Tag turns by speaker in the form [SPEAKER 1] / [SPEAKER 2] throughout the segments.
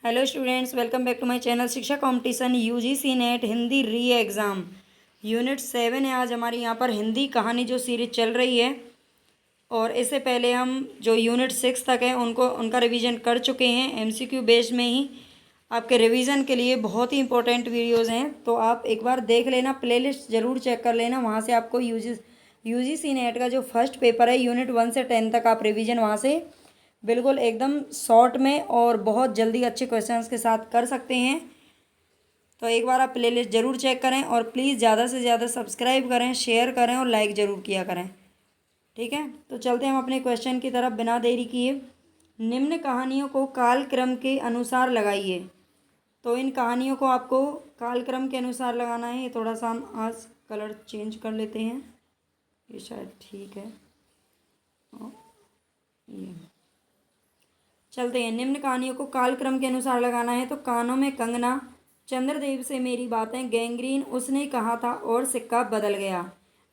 [SPEAKER 1] Hello students, welcome back to my channel शिक्षा competition UGC NET Hindi re exam unit 7 है। आज हमारी यहाँ पर हिंदी कहानी जो सीरीज चल रही है, और इससे पहले हम जो यूनिट 6 तक है उनका रिवीजन कर चुके हैं। एमसीक्यू बेस्ड में ही आपके रिवीजन के लिए बहुत ही इंपॉर्टेंट वीडियोज़ हैं, तो आप एक बार देख लेना, प्लेलिस्ट ज़रूर चेक कर लेना। वहाँ से आपको यूजीसी नेट का जो फर्स्ट पेपर है यूनिट 1 से 10 तक आप रिवीजन वहाँ से बिल्कुल एकदम शॉर्ट में और बहुत जल्दी अच्छे क्वेश्चंस के साथ कर सकते हैं। तो एक बार आप प्लेलिस्ट ज़रूर चेक करें और प्लीज़ ज़्यादा से ज़्यादा सब्सक्राइब करें, शेयर करें और लाइक ज़रूर किया करें। ठीक है, तो चलते हैं हम अपने क्वेश्चन की तरफ बिना देरी किए। निम्न कहानियों को कालक्रम के अनुसार लगाइए। तो इन कहानियों को आपको कालक्रम के अनुसार लगाना है। ये थोड़ा सा हम आज कलर चेंज कर लेते हैं, ये शायद ठीक है। ये चलते हैं। निम्न कहानियों को कालक्रम के अनुसार लगाना है। तो कानों में कंगना, चंद्रदेव से मेरी बातें, गैंग्रीन, उसने कहा था और सिक्का बदल गया।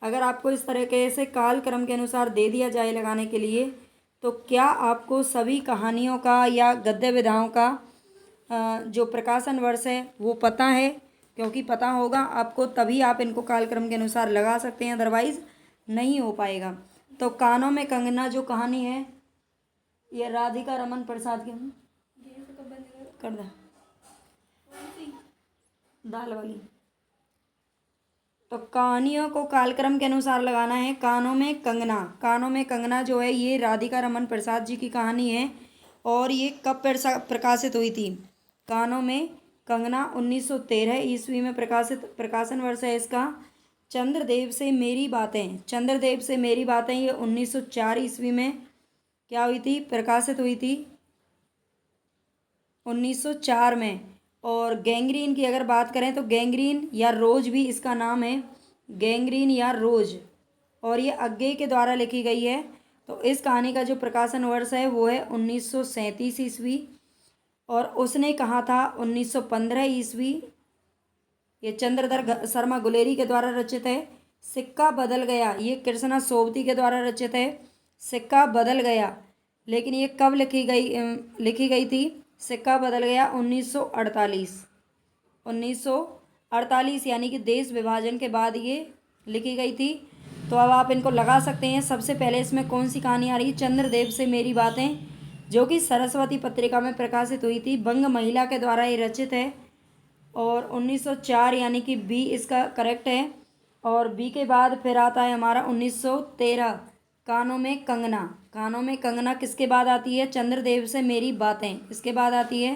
[SPEAKER 1] अगर आपको इस तरीके से कालक्रम के अनुसार दे दिया जाए लगाने के लिए, तो क्या आपको सभी कहानियों का या गद्य विधाओं का जो प्रकाशन वर्ष है वो पता है? क्योंकि पता होगा आपको तभी आप इनको कालक्रम के अनुसार लगा सकते हैं, अदरवाइज नहीं हो पाएगा। तो कानों में कंगना जो कहानी है ये राधिका रमन प्रसाद की कर दे दाल वाली। तो कहानियों को कालक्रम के अनुसार लगाना है। कानों में कंगना, कानों में कंगना जो है ये राधिका रमन प्रसाद जी की कहानी है, और ये कब प्रकाशित हुई थी? कानों में कंगना 1913 ईस्वी में प्रकाशन वर्ष है इसका। चंद्रदेव से मेरी बातें, चंद्रदेव से मेरी बातें ये 1904 ईस्वी में क्या हुई थी? प्रकाशित हुई थी 1904 में। और गैंग्रीन की अगर बात करें तो गैंग्रीन या रोज भी इसका नाम है, गैंग्रीन या रोज, और ये अग्गे के द्वारा लिखी गई है। तो इस कहानी का जो प्रकाशन वर्ष है वो है 1937 ईस्वी, और उसने कहा था 1915 ईस्वी। ये चंद्रधर शर्मा गुलेरी के द्वारा रचित है। सिक्का बदल गया ये कृष्णा सोबती के द्वारा रचित है। सिक्का बदल गया, लेकिन ये कब लिखी गई थी? सिक्का बदल गया 1948, 1948 यानी कि देश विभाजन के बाद ये लिखी गई थी। तो अब आप इनको लगा सकते हैं। सबसे पहले इसमें कौन सी कहानी आ रही है? चंद्रदेव से मेरी बातें, जो कि सरस्वती पत्रिका में प्रकाशित हुई थी, बंग महिला के द्वारा ये रचित है। और 1904 यानी कि बी इसका करेक्ट है। और बी के बाद फिर आता है हमारा 1913 कानों में कंगना। कानों में कंगना किसके बाद आती है? चंद्रदेव से मेरी बातें, इसके बाद आती है।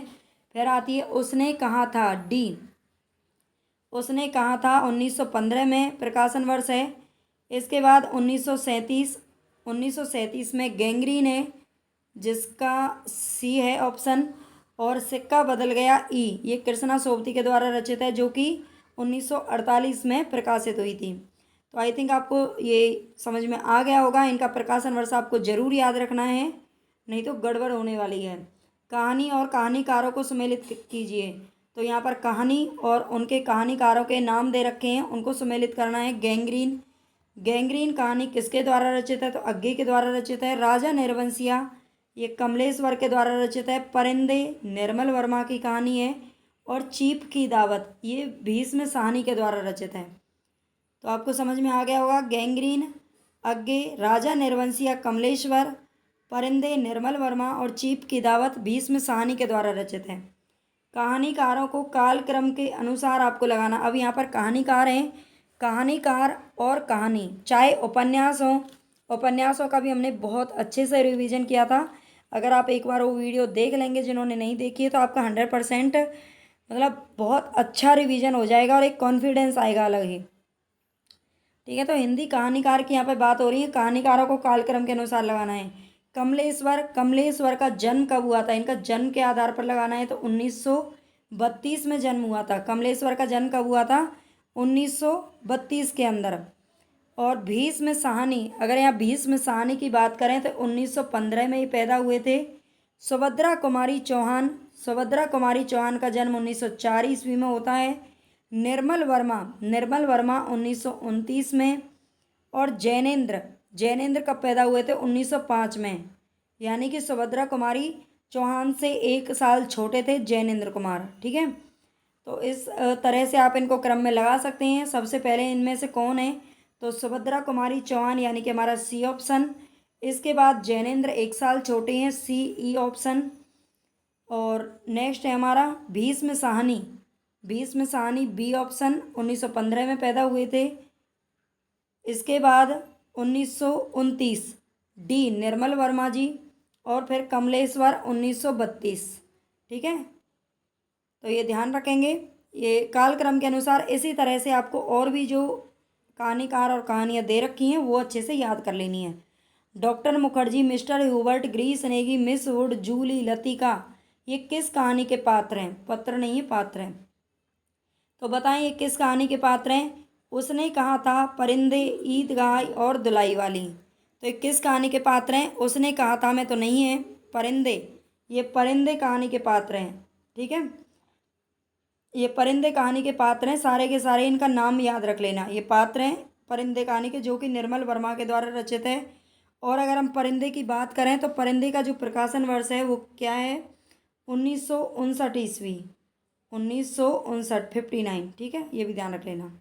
[SPEAKER 1] फिर आती है उसने कहा था, डी, उसने कहा था 1915 में प्रकाशन वर्ष है। इसके बाद 1937 में गैंग्रीन है, जिसका सी है ऑप्शन। और सिक्का बदल गया, ई, ये कृष्णा सोबती के द्वारा रचित है, जो कि 1948 में प्रकाशित हुई थी। तो आई थिंक आपको ये समझ में आ गया होगा। इनका प्रकाशन वर्ष आपको जरूर याद रखना है, नहीं तो गड़बड़ होने वाली है। कहानी और कहानीकारों को सम्मिलित कीजिए। तो यहाँ पर कहानी और उनके कहानीकारों के नाम दे रखे हैं, उनको सम्मिलित करना है। गैंग्रीन, गैंग्रीन कहानी किसके द्वारा रचित है? तो अग्गे के द्वारा रचित है। राजा निर्वंशिया ये कमलेश्वर के द्वारा रचित है। परिंदे निर्मल वर्मा की कहानी है। और चीप की दावत ये भीष्म साहनी के द्वारा रचित है। तो आपको समझ में आ गया होगा। गैंग्रीन, अग्गे, राजा निर्वंशिया कमलेश्वर, परिंदे निर्मल वर्मा और चीप की दावत भीष्म साहनी के द्वारा रचित है। कहानीकारों को कालक्रम के अनुसार आपको लगाना। अब यहाँ पर कहानीकार हैं, कहानीकार और कहानी, चाहे उपन्यास हो, उपन्यासों का भी हमने बहुत अच्छे से रिवीजन किया था। अगर आप एक बार वो वीडियो देख लेंगे, जिन्होंने नहीं देखी है, तो आपका 100% मतलब बहुत अच्छा रिवीजन हो जाएगा और एक कॉन्फिडेंस आएगा अलग ही। ठीक है, तो हिंदी कहानीकार की यहाँ पर बात हो रही है। कहानीकारों को कालक्रम के अनुसार लगाना है। कमलेश्वर, कमलेश्वर का जन्म कब हुआ था? इनका जन्म के आधार पर लगाना है। तो 1932 में जन्म हुआ था। कमलेश्वर का जन्म कब हुआ था? 1932 के अंदर। और भीष्म साहनी, अगर यहाँ भीष्म साहनी की बात करें तो 1915 में ही पैदा हुए थे। सुभद्रा कुमारी चौहान, सुभद्रा कुमारी चौहान का जन्म 1904 ईस्वी में होता है। निर्मल वर्मा, निर्मल वर्मा 1929 में। और जैनेन्द्र, जैनेन्द्र कब पैदा हुए थे? 1905 में। यानी कि सुभद्रा कुमारी चौहान से 1 साल छोटे थे जैनेन्द्र कुमार। ठीक है, तो इस तरह से आप इनको क्रम में लगा सकते हैं। सबसे पहले इनमें से कौन है, तो सुभद्रा कुमारी चौहान, यानी कि हमारा सी ऑप्शन। इसके बाद जैनेन्द्र 1 साल छोटे हैं, सी ई ऑप्शन। और नेक्स्ट है हमारा भीष्म साहनी, भीष्म साहनी बी ऑप्शन, 1915 में पैदा हुए थे। इसके बाद 1929 डी निर्मल वर्मा जी, और फिर कमलेश्वर 1932। ठीक है, तो ये ध्यान रखेंगे। ये कालक्रम के अनुसार इसी तरह से आपको और भी जो कहानीकार और कहानियाँ दे रखी हैं वो अच्छे से याद कर लेनी है। Doctor Mukherjee, mister Hubert, Grace Negi, miss Wood, Julie, Latika, ये किस कहानी के पात्र हैं? पत्र नहीं है, पात्र हैं। तो बताएं ये किस कहानी के पात्र हैं? उसने कहा था, परिंदे, ईदगाह और दुलाई वाली। तो ये किस कहानी के पात्र हैं? उसने कहा था में तो नहीं है, परिंदे, ये परिंदे कहानी के पात्र हैं। ठीक है, ये परिंदे कहानी के पात्र हैं, सारे के सारे इनका नाम याद रख लेना। ये पात्र हैं परिंदे कहानी के, जो कि निर्मल वर्मा के द्वारा रचित है। और अगर हम परिंदे की बात करें तो परिंदे का जो प्रकाशन वर्ष है वो क्या है? 1959 ईस्वी, 1959, 59। ठीक है, ये भी ध्यान रख लेना।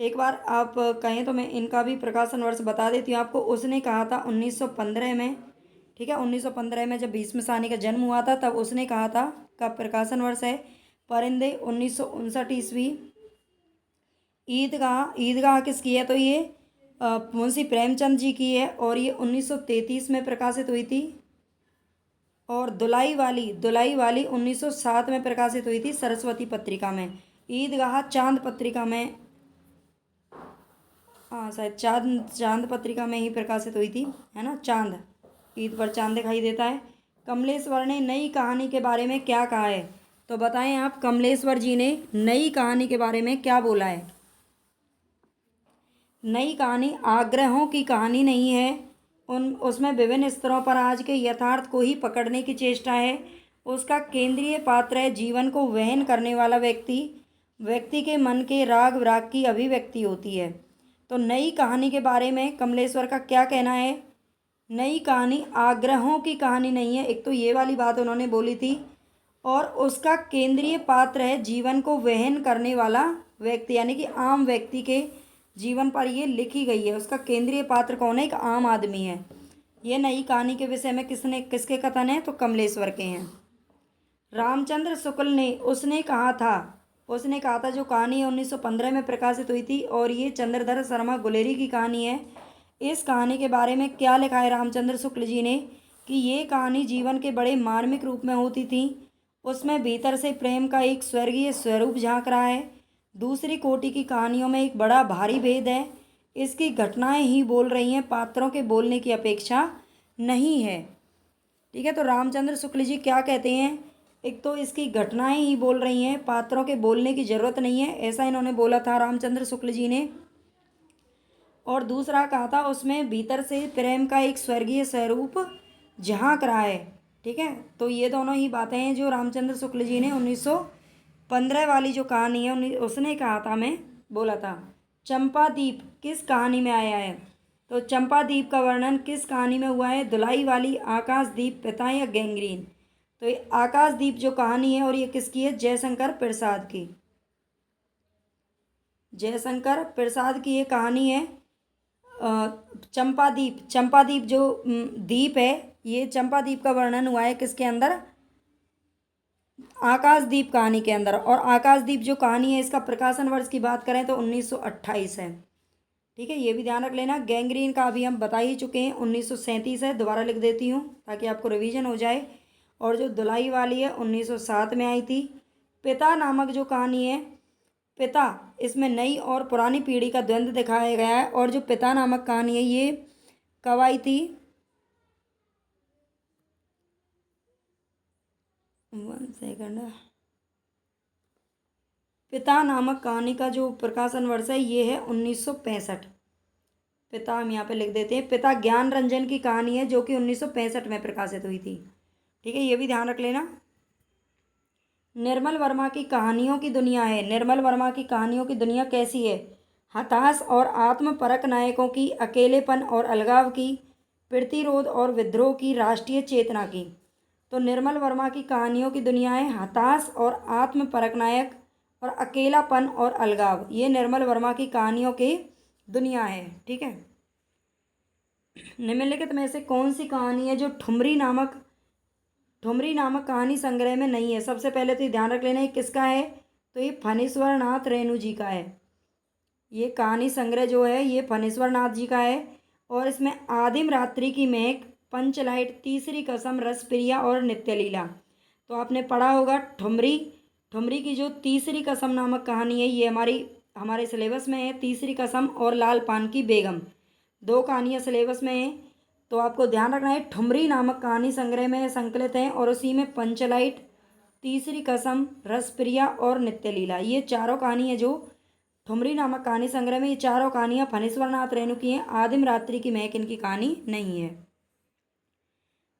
[SPEAKER 1] एक बार आप कहें तो मैं इनका भी प्रकाशन वर्ष बता देती हूँ आपको। उसने कहा था 1915 में। ठीक है, 1915 में जब भीष्म साहनी का जन्म हुआ था तब उसने कहा था का प्रकाशन वर्ष है। परिंदे 1959 ईस्वी। ईदगाह, ईदगाह किसकी है? तो ये मुंशी प्रेमचंद जी की है, और ये 1933 में प्रकाशित हुई थी। और दुलाई वाली, दुलाई वाली 1907 में प्रकाशित हुई थी सरस्वती पत्रिका में। ईदगाह चांद पत्रिका में, हाँ शायद चांद, चांद पत्रिका में ही प्रकाशित हुई थी, है ना। चांद, ईद पर चांद दिखाई देता है। कमलेश्वर ने नई कहानी के बारे में क्या कहा है? तो बताएं आप, कमलेश्वर जी ने नई कहानी के बारे में क्या बोला है? नई कहानी आग्रहों की कहानी नहीं है, उसमें विभिन्न स्तरों पर आज के यथार्थ को ही पकड़ने की चेष्टा है। उसका केंद्रीय पात्र है जीवन को वहन करने वाला व्यक्ति, व्यक्ति के मन के राग विराग की अभिव्यक्ति होती है। तो नई कहानी के बारे में कमलेश्वर का क्या कहना है? नई कहानी आग्रहों की कहानी नहीं है, एक तो ये वाली बात उन्होंने बोली थी। और उसका केंद्रीय पात्र है जीवन को वहन करने वाला व्यक्ति, यानी कि आम व्यक्ति के जीवन पर ये लिखी गई है। उसका केंद्रीय पात्र कौन है? एक आम आदमी है। ये नई कहानी के विषय में किसके कथन है? तो कमलेश्वर के हैं। रामचंद्र शुक्ल ने उसने कहा था जो कहानी 1915 में प्रकाशित हुई थी, और ये चंद्रधर शर्मा गुलेरी की कहानी है। इस कहानी के बारे में क्या लिखा है रामचंद्र शुक्ल जी ने? कि ये कहानी जीवन के बड़े मार्मिक रूप में होती थी। उसमें भीतर से प्रेम का एक स्वर्गीय स्वरूप झांक रहा है। दूसरी कोटि की कहानियों में एक बड़ा भारी भेद है। इसकी घटनाएं ही बोल रही हैं, पात्रों के बोलने की अपेक्षा नहीं है। ठीक है, तो रामचंद्र शुक्ल जी क्या कहते हैं? एक तो इसकी घटनाएं ही बोल रही हैं, पात्रों के बोलने की जरूरत नहीं है, ऐसा इन्होंने बोला था रामचंद्र शुक्ल जी ने। और दूसरा कहा था उसमें भीतर से प्रेम का एक स्वर्गीय स्वरूप झांक रहा है। ठीक है, तो ये दोनों ही बातें हैं जो रामचंद्र शुक्ल जी ने 1915 वाली जो कहानी है उसने कहा था, मैं बोला था। चंपादीप किस कहानी में आया है? तो चंपादीप का वर्णन किस कहानी में हुआ है? दुलाई वाली, आकाशदीप, पिता या गैंग्रीन। तो ये आकाशदीप जो कहानी है, और ये किसकी है? जयशंकर प्रसाद की, जयशंकर प्रसाद की ये कहानी है। चंपादीप, चंपादीप जो द्वीप है, ये चंपादीप का वर्णन हुआ है किसके अंदर? आकाशदीप कहानी के अंदर। और आकाशदीप जो कहानी है इसका प्रकाशन वर्ष की बात करें तो 1928 है। ठीक है, ये भी ध्यान रख लेना। गैंग्रीन का अभी हम बता ही चुके हैं, 1937 है। दोबारा लिख देती हूँ ताकि आपको रिवीजन हो जाए। और जो दुलाई वाली है 1907 में आई थी। पिता नामक जो कहानी है, पिता, इसमें नई और पुरानी पीढ़ी का द्वंद्व दिखाया गया है। और जो पिता नामक कहानी है ये कब आई थी? 1 सेकंड। पिता नामक कहानी का जो प्रकाशन वर्ष है ये है 1965। पिता हम यहाँ पे लिख देते हैं। पिता ज्ञान रंजन की कहानी है जो कि 1965 में प्रकाशित हुई थी। ठीक है, ये भी ध्यान रख लेना। निर्मल वर्मा की कहानियों की दुनिया है। निर्मल वर्मा की कहानियों की दुनिया कैसी है? हताश और आत्मपरक नायकों की, अकेलेपन और अलगाव की, प्रतिरोध और विद्रोह की, राष्ट्रीय चेतना की। तो निर्मल वर्मा की कहानियों की दुनियाएं हताश और आत्मपरकनायक और अकेलापन और अलगाव, ये निर्मल वर्मा की कहानियों की दुनिया है। ठीक है। निम्नलिखित में से कौन सी कहानी है जो ठुमरी नामक कहानी संग्रह में नहीं है? सबसे पहले तो ये ध्यान रख लेना, ये किसका है? तो ये फणीश्वर नाथ रेणु जी का है। ये कहानी संग्रह जो है ये फणीश्वर नाथ जी का है। और इसमें आदिम रात्रि की महक, पंचलाइट, तीसरी कसम, रसप्रिया और नित्यलीला। तो आपने पढ़ा होगा ठुमरी की जो तीसरी कसम नामक कहानी है ये हमारे सिलेबस में है। तीसरी कसम और लाल पान की बेगम, दो कहानियाँ सिलेबस में हैं। तो आपको ध्यान रखना है ठुमरी नामक कहानी संग्रह में संकलित हैं और उसी में पंचलाइट, तीसरी कसम, रसप्रिया और नित्यलीला, ये चारों कहानी है जो ठुमरी नामक कहानी संग्रह में। ये चारों कहानियाँ फणीश्वर नाथ रेणु की हैं। आदिम रात्रि की महक इनकी कहानी नहीं है।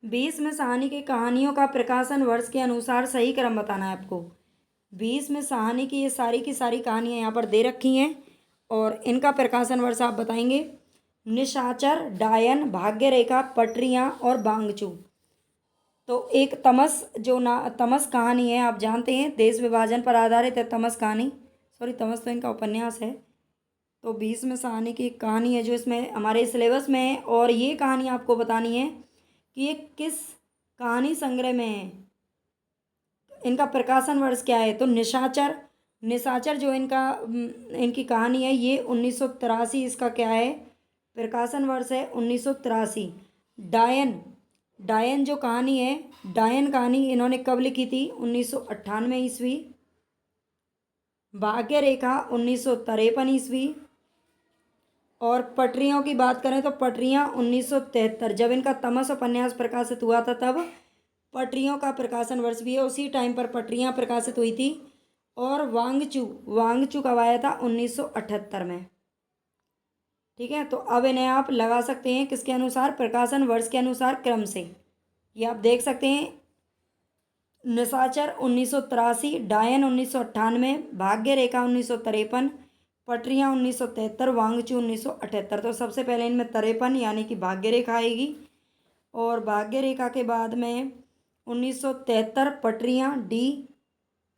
[SPEAKER 1] 20 में साहनी की कहानियों का प्रकाशन वर्ष के अनुसार सही क्रम बताना है आपको। 20 में साहनी की ये सारी की सारी कहानियाँ यहाँ पर दे रखी हैं और इनका प्रकाशन वर्ष आप बताएंगे। निशाचर, डायन, भाग्य रेखा, पटरियाँ और बांगचू। तो एक तमस कहानी है, आप जानते हैं देश विभाजन पर आधारित है तमस कहानी। तमस तो इनका उपन्यास है। तो 20 में साहनी की एक कहानी है जो इसमें हमारे सिलेबस में है और ये कहानी आपको बतानी है कि ये किस कहानी संग्रह में है, इनका प्रकाशन वर्ष क्या है। तो निशाचर जो इनकी कहानी है ये 1983 इसका क्या है प्रकाशन वर्ष है, 1983। डायन जो कहानी है, डायन कहानी इन्होंने कब लिखी थी? 1998 ईस्वी। भाग्य रेखा 1953 ईस्वी। और पटरियों की बात करें तो पटरियाँ 1973, जब इनका तमस उपन्यास प्रकाशित हुआ था तब पटरियों का प्रकाशन वर्ष भी है, उसी टाइम पर पटरियाँ प्रकाशित हुई थी। और वांगचू कब आया था? 1978 में। ठीक है। तो अब इन्हें आप लगा सकते हैं किसके अनुसार? प्रकाशन वर्ष के अनुसार क्रम से। ये आप देख सकते हैं, निशाचर 1983, डायन 1998, भाग्य रेखा 1953, पटरियाँ 1973, वांगचू 1978। तो सबसे पहले इनमें 53 यानी कि भाग्य रेखा आएगी और भाग्य रेखा के बाद में 1973 पटरियाँ, डी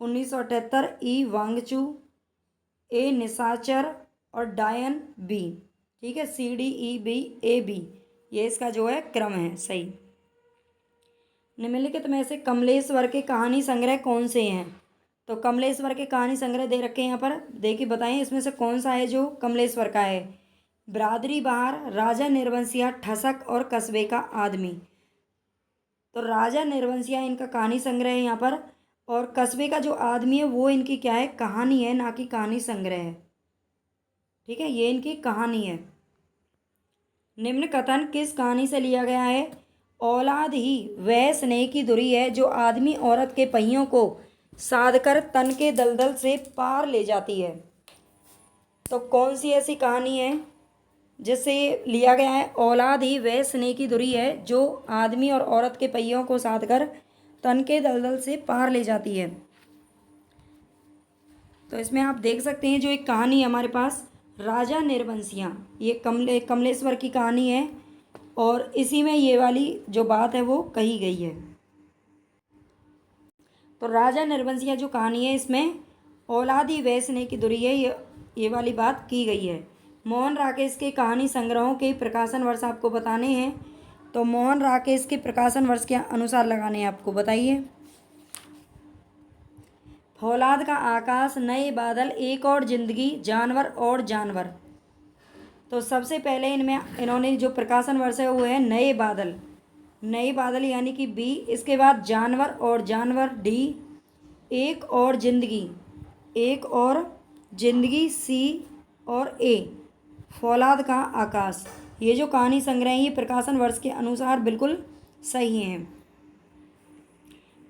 [SPEAKER 1] 1978 ई वांगचू, ए निशाचर और डायन बी। ठीक है, C D E B A B, ये इसका जो है क्रम है सही। निम्नलिखित में से कमलेश्वर के कहानी संग्रह कौन से हैं? तो कमलेश्वर के कहानी संग्रह दे रखे हैं यहाँ पर, देखिए बताएं इसमें से कौन सा है जो कमलेश्वर का है। बिरादरी बहार, राजा निर्वंशिया, ठसक और कस्बे का आदमी। तो राजा निर्वंशिया इनका कहानी संग्रह है यहाँ पर और कस्बे का जो आदमी है वो इनकी क्या है? कहानी है, ना कि कहानी संग्रह है। ठीक है, ये इनकी कहानी है। निम्न कथन किस कहानी से लिया गया है? औलाद ही वह स्नेह की धुरी है जो आदमी औरत के पहियों को साधकर तन के दलदल से पार ले जाती है। तो कौन सी ऐसी कहानी है जिससे लिया गया है? औलाद ही वह स्नेह की धुरी है जो आदमी और औरत के पहियों को साधकर तन के दलदल से पार ले जाती है। तो इसमें आप देख सकते हैं जो एक कहानी है हमारे पास, राजा निर्वंशिया, ये कमलेश्वर की कहानी है और इसी में ये वाली जो बात है वो कही गई है। तो राजा निर्वंशिया जो कहानी है इसमें औलादी वैसने की धुरी है, ये वाली बात की गई है। मोहन राकेश के कहानी संग्रहों के प्रकाशन वर्ष आपको बताने हैं। तो मोहन राकेश के प्रकाशन वर्ष के अनुसार लगाने हैं आपको, बताइए। फौलाद का आकाश, नए बादल, एक और जिंदगी, जानवर और जानवर। तो सबसे पहले इन्होंने जो प्रकाशन वर्ष है वो है नए बादल यानी कि बी। इसके बाद जानवर और जानवर, डी। एक और जिंदगी, सी। और ए फौलाद का आकाश। ये जो कहानी संग्रह है ये प्रकाशन वर्ष के अनुसार बिल्कुल सही हैं।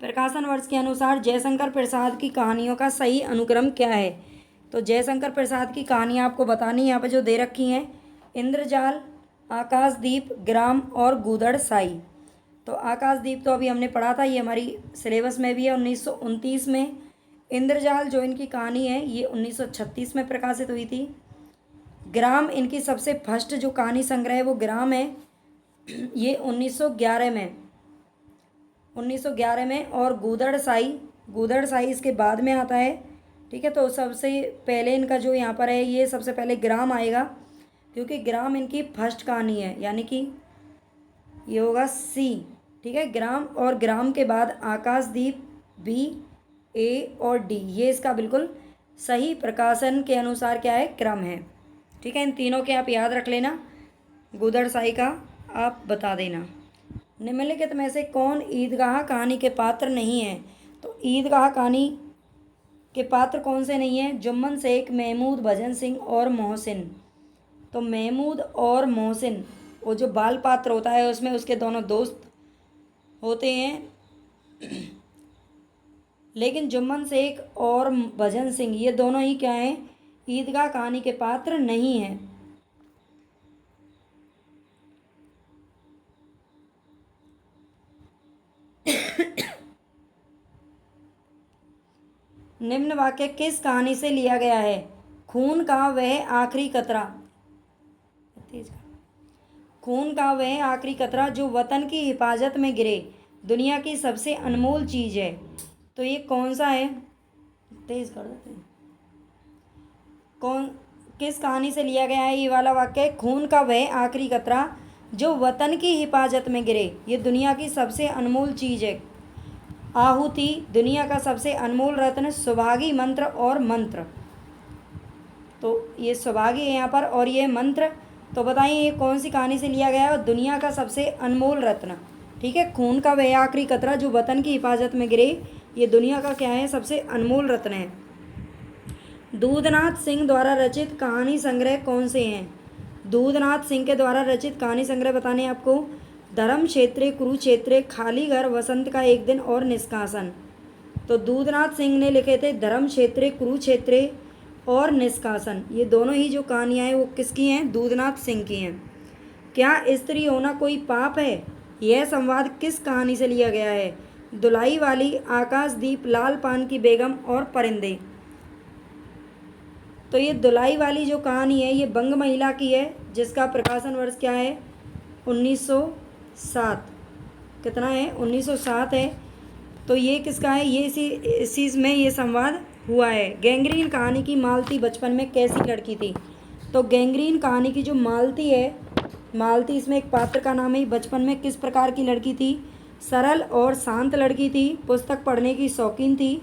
[SPEAKER 1] प्रकाशन वर्ष के अनुसार जयशंकर प्रसाद की कहानियों का सही अनुक्रम क्या है? तो जयशंकर प्रसाद की कहानियाँ आपको बतानी यहाँ पे जो दे रखी हैं, इंद्रजाल, आकाशदीप, ग्राम और गूदड़ साई। तो आकाशदीप तो अभी हमने पढ़ा था, ये हमारी सिलेबस में भी है 1929 में। इंद्रजाल जो इनकी कहानी है ये 1936 में प्रकाशित हुई थी। ग्राम इनकी सबसे फर्स्ट जो कहानी संग्रह है वो ग्राम है, ये 1911 में 1911 में, और गूदड़ साई इसके बाद में आता है। ठीक है, तो सबसे पहले इनका जो यहाँ पर है, ये सबसे पहले ग्राम आएगा, क्योंकि ग्राम इनकी फर्स्ट कहानी है, यानी कि ये होगा सी। ठीक है, ग्राम, और ग्राम के बाद आकाशदीप बी, ए और डी, ये इसका बिल्कुल सही प्रकाशन के अनुसार क्या है, क्रम है। ठीक है, इन तीनों के आप याद रख लेना, गूदड़ साई का आप बता देना। निम्नलिखित में से कौन ईदगाह कहानी के पात्र नहीं है? तो ईदगाह कहानी के पात्र कौन से नहीं हैं? जुम्मन शेख, महमूद, भजन सिंह और मोहसिन। तो महमूद और मोहसिन, वो जो बाल पात्र होता है उसमें उसके दोनों दोस्त होते हैं, लेकिन जुम्मन शेख और भजन सिंह ये दोनों ही क्या हैं, ईदगाह कहानी के पात्र नहीं हैं। निम्न वाक्य किस कहानी से लिया गया है? खून का वह आखिरी कतरा, खून का वह आखिरी कतरा जो वतन की हिफाजत में गिरे, दुनिया की सबसे अनमोल चीज़ है। तो ये कौन सा है? तेज कर देते हैं। कौन, किस कहानी से लिया गया है ये वाला वाक्य? खून का वह आखिरी कतरा जो वतन की हिफाजत में गिरे, ये दुनिया की सबसे अनमोल चीज़ है। आहुति, दुनिया का सबसे अनमोल रत्न, सुभागी, मंत्र और मंत्र। तो ये सुभागी है यहाँ पर, और ये मंत्र। तो बताइए ये कौन सी कहानी से लिया गया है? दुनिया का सबसे अनमोल रत्न। ठीक है, खून का वह आखिरी कतरा जो वतन की हिफाजत में गिरे, ये दुनिया का क्या है, सबसे अनमोल रत्न है। दूधनाथ सिंह द्वारा रचित कहानी संग्रह कौन से हैं? दूधनाथ सिंह के द्वारा रचित कहानी संग्रह बताने आपको, धर्म क्षेत्रे, कुरुक्षेत्रे, खाली घर, वसंत का एक दिन और निष्कासन। तो दूधनाथ सिंह ने लिखे थे धर्म क्षेत्रे, कुरुक्षेत्रे और निष्कासन, ये दोनों ही जो कहानियाँ हैं वो किसकी हैं? दूधनाथ सिंह की हैं। क्या स्त्री होना कोई पाप है? यह संवाद किस कहानी से लिया गया है? दुलाई वाली, आकाशदीप, लाल पान की बेगम और परिंदे। तो ये दुलाई वाली जो कहानी है ये बंग महिला की है, जिसका प्रकाशन वर्ष क्या है? 1907। कितना है? 1907 है। तो ये किसका है? ये इसी में ये संवाद हुआ है। गैंग्रीन कहानी की मालती बचपन में कैसी लड़की थी? तो गैंग्रीन कहानी की जो मालती है, मालती इसमें एक पात्र का नाम है, बचपन में किस प्रकार की लड़की थी? सरल और शांत लड़की थी, पुस्तक पढ़ने की शौकीन थी,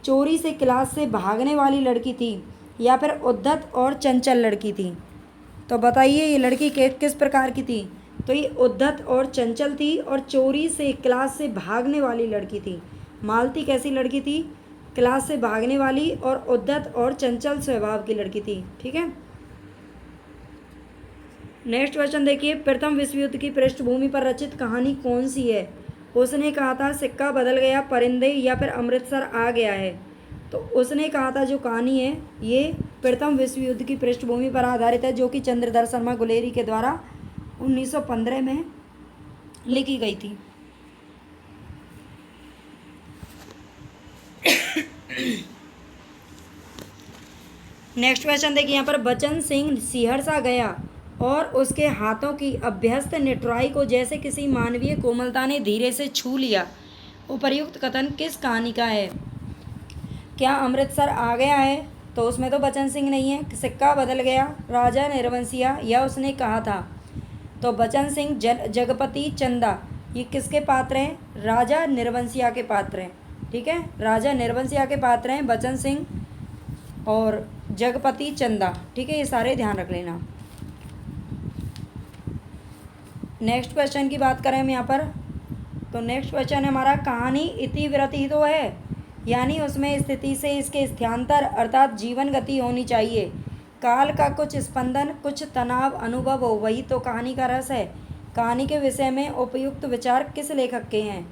[SPEAKER 1] चोरी से क्लास से भागने वाली लड़की थी, या फिर उद्धत और चंचल लड़की थी? तो बताइए ये लड़की किस प्रकार की थी? तो ये उद्धत और चंचल थी, और चोरी से क्लास से भागने वाली लड़की थी। मालती कैसी लड़की थी? क्लास से भागने वाली और उद्धत और चंचल स्वभाव की लड़की थी। ठीक है, नेक्स्ट क्वेश्चन देखिए, प्रथम विश्व युद्ध की पृष्ठभूमि पर रचित कहानी कौन सी है? उसने कहा था सिक्का बदल गया, परिंदे, या फिर अमृतसर आ गया है। तो उसने कहा था जो कहानी है ये प्रथम विश्व युद्ध की पृष्ठभूमि पर आधारित है, जो कि चंद्रधर शर्मा गुलेरी के द्वारा 1915 में लिखी गई थी। नेक्स्ट क्वेश्चन देखिए यहाँ पर, बचन सिंह सिहरसा गया और उसके हाथों की अभ्यस्त निट्राई को जैसे किसी मानवीय कोमलता ने धीरे से छू लिया। उपर्युक्त कथन किस कहानी का है? क्या अमृतसर आ गया है? तो उसमें तो बचन सिंह नहीं है। सिक्का बदल गया, राजा निर्वंशिया, या उसने कहा था? तो बचन सिंह, जगपति, चंदा, ये किसके पात्र हैं? राजा निर्वंशिया के पात्र हैं। ठीक है, राजा निर्वंशिया के पात्र हैं बचन सिंह और जगपति, चंदा। ठीक है, ये सारे ध्यान रख लेना। नेक्स्ट क्वेश्चन की बात करें हम यहाँ पर, तो नेक्स्ट क्वेश्चन है हमारा, कहानी इतिवृत्त ही तो है, यानी उसमें स्थिति से इसके स्थानांतर अर्थात जीवन गति होनी चाहिए। काल का कुछ स्पंदन, कुछ तनाव अनुभव हो, वही तो कहानी का रस है। कहानी के विषय में उपयुक्त विचार किस लेखक के हैं?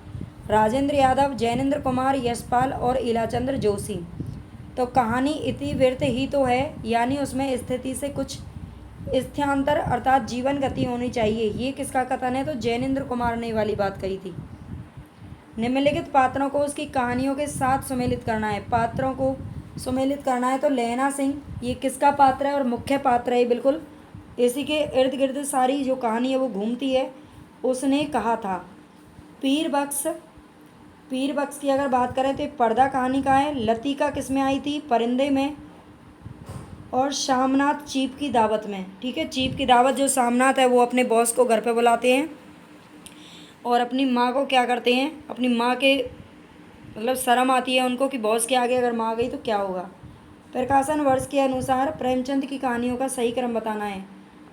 [SPEAKER 1] राजेंद्र यादव, जैनेन्द्र कुमार, यशपाल और इलाचंद्र जोशी। तो कहानी इतिवृत्त ही तो है, यानी उसमें स्थिति से कुछ स्थानांतर अर्थात जीवन गति होनी चाहिए, ये किसका कथन है? तो जैनेन्द्र कुमार ने वाली बात कही थी। निम्नलिखित पात्रों को उसकी कहानियों के साथ सुमेलित करना है। पात्रों को सुमेलित करना है, तो लहना सिंह ये किसका पात्र है? और मुख्य पात्र है बिल्कुल, इसी के इर्द गिर्द सारी जो कहानी है वो घूमती है। उसने कहा था, पीर बख्श पीर बख्श की अगर बात करें तो पर्दा कहानी का है। लतीका किस में आई थी? परिंदे में। और शामनाथ चीप की दावत में। ठीक है, चीप की दावत जो शामनाथ है वो अपने बॉस को घर पे बुलाते हैं और अपनी माँ को क्या करते हैं, अपनी माँ के मतलब शर्म आती है उनको कि बॉस के आगे अगर माँ गई तो क्या होगा। प्रकाशन वर्ष के अनुसार प्रेमचंद की कहानियों का सही क्रम बताना है।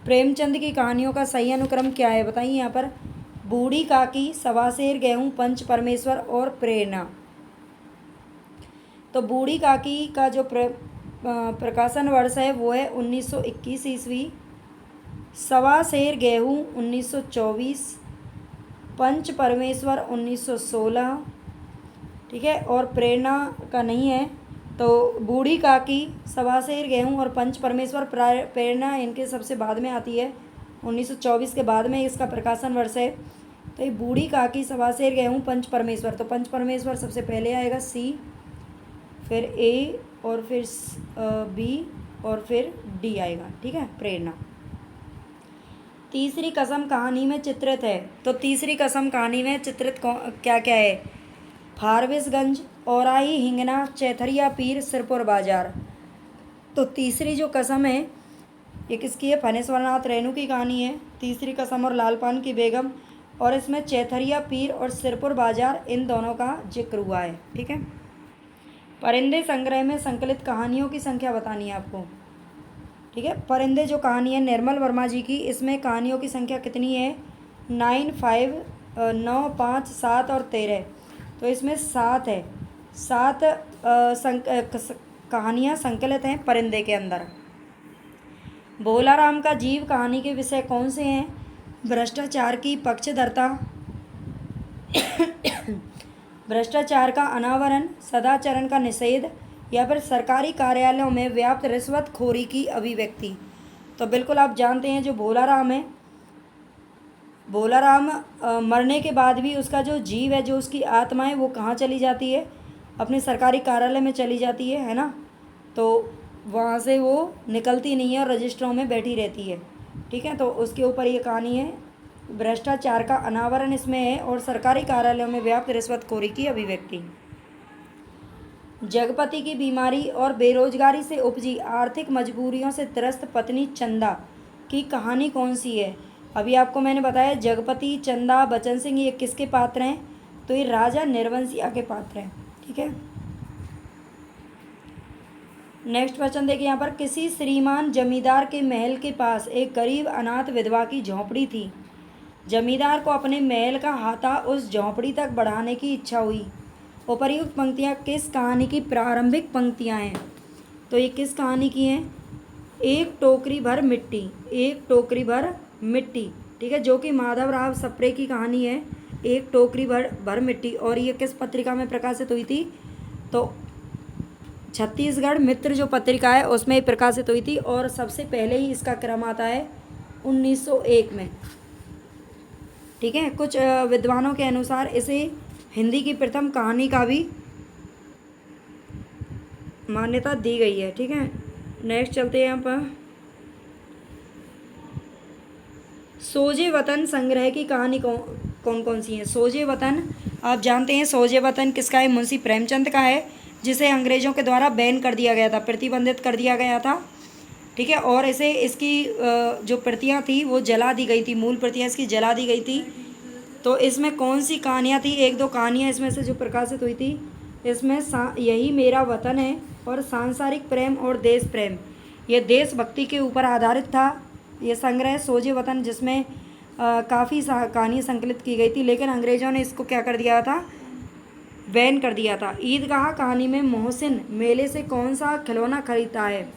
[SPEAKER 1] प्रेमचंद की कहानियों का सही अनुक्रम क्या है बताइए यहाँ पर। बूढ़ी काकी, सवासेर गेहूँ, पंच परमेश्वर और प्रेरणा। तो बूढ़ी काकी का जो प्रकाशन वर्ष है वो है 1921 ईस्वी। सवासेर गेहूँ 1924। पंच परमेश्वर 1916। ठीक है, और प्रेरणा का नहीं है। तो बूढ़ी काकी, सवासेर गेहूँ और पंच परमेश्वर प्रेरणा इनके सबसे बाद में आती है, 1924 के बाद में इसका प्रकाशन वर्ष है। तो ये बूढ़ी काकी, सवासेर गेहूँ, पंच परमेश्वर, तो पंच परमेश्वर सबसे पहले आएगा सी, फिर ए और फिर बी और फिर डी आएगा। ठीक है, प्रेरणा। तीसरी कसम कहानी में चित्रित है। तो तीसरी कसम कहानी में चित्रित क्या क्या है? फारबिसगंज, औराही, हिंगना, चैथरिया पीर, सिरपुर बाजार। तो तीसरी जो कसम है ये किसकी है? फणेश्वरनाथ रेणु की कहानी है तीसरी कसम और लालपान की बेगम। और इसमें चैथरिया पीर और सिरपुर बाजार इन दोनों का जिक्र हुआ है। ठीक है, परिंदे संग्रह में संकलित कहानियों की संख्या बतानी है आपको। ठीक है, परिंदे जो कहानी है निर्मल वर्मा जी की, इसमें कहानियों की संख्या कितनी है? 9, 5, 9, 5, 7 और 13। तो इसमें 7 है। 7 कहानियाँ संकलित हैं परिंदे के अंदर। भोलाराम का जीव कहानी के विषय कौन से हैं? भ्रष्टाचार की पक्षधरता, भ्रष्टाचार का अनावरण, सदाचरण का निषेध, या फिर सरकारी कार्यालयों में व्याप्त रिश्वतखोरी की अभिव्यक्ति। तो बिल्कुल आप जानते हैं जो भोलाराम है, भोलाराम मरने के बाद भी उसका जो जीव है, जो उसकी आत्मा है, वो कहाँ चली जाती है? अपने सरकारी कार्यालय में चली जाती है ना। तो वहाँ से वो निकलती नहीं है और रजिस्टरों में बैठी रहती है। ठीक है, तो उसके ऊपर ये कहानी है। भ्रष्टाचार का अनावरण इसमें है और सरकारी कार्यालयों में व्याप्त रिश्वतखोरी की अभिव्यक्ति। जगपति की बीमारी और बेरोजगारी से उपजी आर्थिक मजबूरियों से त्रस्त पत्नी चंदा की कहानी कौन सी है? अभी आपको मैंने बताया जगपति, चंदा, बचन सिंह ये किसके पात्र हैं? तो ये राजा निर्वंशिया के पात्र हैं। ठीक है, नेक्स्ट क्वेश्चन देखिए यहाँ पर। किसी श्रीमान जमींदार के महल के पास एक गरीब अनाथ विधवा की झोंपड़ी थी। जमींदार को अपने महल का हाथा उस झोंपड़ी तक बढ़ाने की इच्छा हुई। उपर्युक्त पंक्तियाँ किस कहानी की प्रारंभिक पंक्तियाँ हैं? तो ये किस कहानी की हैं? एक टोकरी भर मिट्टी, एक टोकरी भर मिट्टी। ठीक है, जो कि माधवराव सप्रे की कहानी है, एक टोकरी भर मिट्टी। और ये किस पत्रिका में प्रकाशित हुई थी? तो छत्तीसगढ़ मित्र जो पत्रिका है उसमें प्रकाशित हुई थी और सबसे पहले ही इसका क्रम आता है 1901 में। ठीक है, कुछ विद्वानों के अनुसार इसे हिंदी की प्रथम कहानी का भी मान्यता दी गई है। ठीक है, नेक्स्ट चलते हैं यहाँ पर। सोजे वतन संग्रह की कहानी कौन कौन सी है? सोजे वतन आप जानते हैं, सोजे वतन किसका है? मुंशी प्रेमचंद का है, जिसे अंग्रेज़ों के द्वारा बैन कर दिया गया था, प्रतिबंधित कर दिया गया था। ठीक है, और इसे इसकी जो प्रतियां थी वो जला दी गई थी, मूल प्रतियां इसकी जला दी गई थी। तो इसमें कौन सी कहानियाँ थी? एक दो कहानियाँ इसमें से जो प्रकाशित हुई थी, इसमें यही मेरा वतन है और सांसारिक प्रेम और देश प्रेम, ये देशभक्ति के ऊपर आधारित था ये संग्रह सोजे वतन, जिसमें काफ़ी कहानियाँ संकलित की गई थी, लेकिन अंग्रेज़ों ने इसको क्या कर दिया था? बैन कर दिया था। ईदगाह कहानी में मोहसिन मेले से कौन सा खिलौना खरीदता है?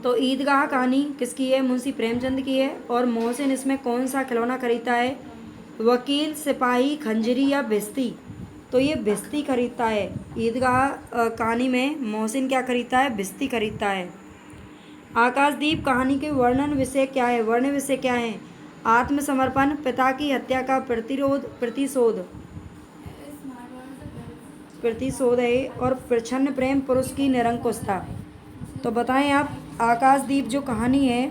[SPEAKER 1] तो ईदगाह कहानी किसकी है? मुंशी प्रेमचंद की है। और मोहसिन इसमें कौन सा खिलौना खरीदता है? वकील, सिपाही, खंजरी या भिस्ती? तो ये भिस्ती खरीदता है। ईदगाह कहानी में मोहसिन क्या खरीदता है? भिस्ती खरीदता है। आकाशदीप कहानी के वर्णन विषय क्या है? वर्ण विषय क्या है? आत्मसमर्पण, पिता की हत्या का प्रतिशोध है और प्रच्छन्न प्रेम, पुरुष की निरंकुशता। तो बताएं आप, आकाशदीप जो कहानी है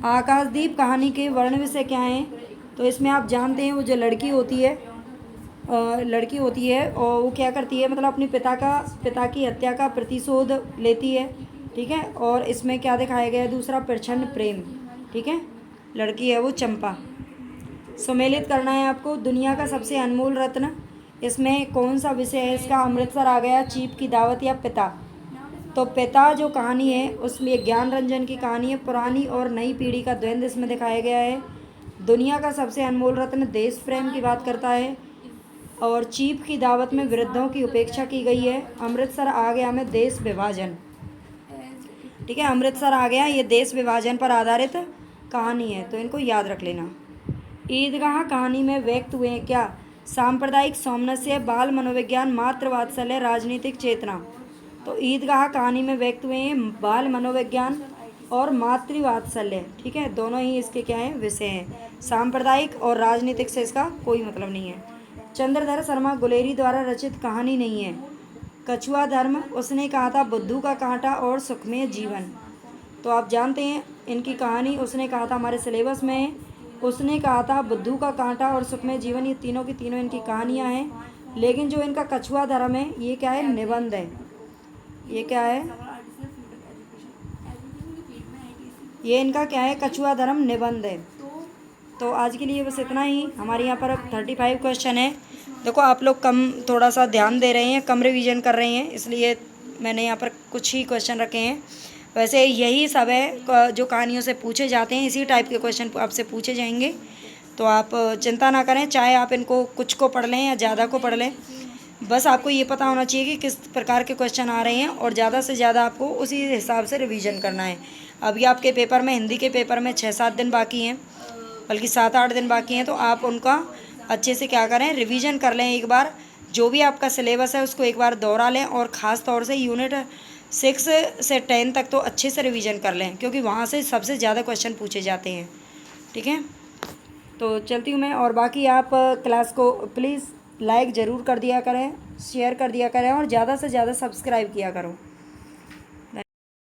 [SPEAKER 1] आकाशदीप कहानी के वर्ण विषय क्या हैं? तो इसमें आप जानते हैं वो जो लड़की होती है और वो क्या करती है, मतलब अपने पिता की हत्या का प्रतिशोध लेती है। ठीक है, और इसमें क्या दिखाया गया है? दूसरा प्रचंड प्रेम। ठीक है, लड़की है वो चंपा। सम्मिलित करना है आपको। दुनिया का सबसे अनमोल रत्न, इसमें कौन सा विषय है इसका? अमृतसर आ गया, चीप की दावत या पिता? तो पिता जो कहानी है उसमें ज्ञान रंजन की कहानी है, पुरानी और नई पीढ़ी का द्वंद्व इसमें दिखाया गया है। दुनिया का सबसे अनमोल रत्न देश प्रेम की बात करता है, और चीप की दावत में वृद्धों की उपेक्षा की गई है। अमृतसर आ गया में देश विभाजन। ठीक है, अमृतसर आ गया, ये देश विभाजन पर आधारित कहानी है, तो इनको याद रख लेना। ईदगाह कहानी में व्यक्त हुए हैं क्या? सांप्रदायिक सामंजस्य, बाल मनोविज्ञान, मातृ वात्सल्य, राजनीतिक चेतना। तो ईदगाह कहानी में व्यक्त हुए हैं बाल मनोविज्ञान और मातृ वात्सल्य। ठीक है, दोनों ही इसके क्या हैं? विषय हैं। सांप्रदायिक और राजनीतिक से इसका कोई मतलब नहीं है। चंद्रधर शर्मा गुलेरी द्वारा रचित कहानी नहीं है। कछुआ धर्म, उसने कहा था, बुद्धू का कांटा और सुखमय जीवन। तो आप जानते हैं इनकी कहानी, उसने कहा था हमारे सिलेबस में है। उसने कहा था, बुद्धू का कांटा और सुखमय जीवन, ये तीनों की तीनों इनकी कहानियाँ हैं। लेकिन जो इनका कछुआ धर्म है ये क्या है? निबंध है। ये क्या है? ये इनका क्या है? कछुआ धर्म निबंध है। तो आज के लिए बस इतना ही। हमारे यहाँ पर अब 35 क्वेश्चन है। देखो आप लोग कम थोड़ा सा ध्यान दे रहे हैं, कम रिवीजन कर रहे हैं, इसलिए मैंने यहाँ पर कुछ ही क्वेश्चन रखे हैं। वैसे यही सब है जो कहानियों से पूछे जाते हैं, इसी टाइप के क्वेश्चन आपसे पूछे जाएंगे। तो आप चिंता ना करें, चाहे आप इनको कुछ को पढ़ लें या ज़्यादा को पढ़ लें, बस आपको ये पता होना चाहिए कि किस प्रकार के क्वेश्चन आ रहे हैं, और ज़्यादा से ज़्यादा आपको उसी हिसाब से रिवीजन करना है। अभी आपके पेपर में, हिंदी के पेपर में 6-7 दिन बाकी हैं, बल्कि 7-8 दिन बाकी हैं। तो आप उनका अच्छे से क्या करें? रिवीजन कर लें एक बार। जो भी आपका सिलेबस है उसको एक बार दोहरा लें, और ख़ास तौर से यूनिट 6 से 10 तक तो अच्छे से रिवीजन कर लें, क्योंकि वहाँ से सबसे ज़्यादा क्वेश्चन पूछे जाते हैं। ठीक है, तो चलती हूँ मैं। और बाकी आप क्लास को प्लीज़ लाइक ज़रूर कर दिया करें, शेयर कर दिया करें, और ज़्यादा से ज़्यादा सब्सक्राइब किया करो।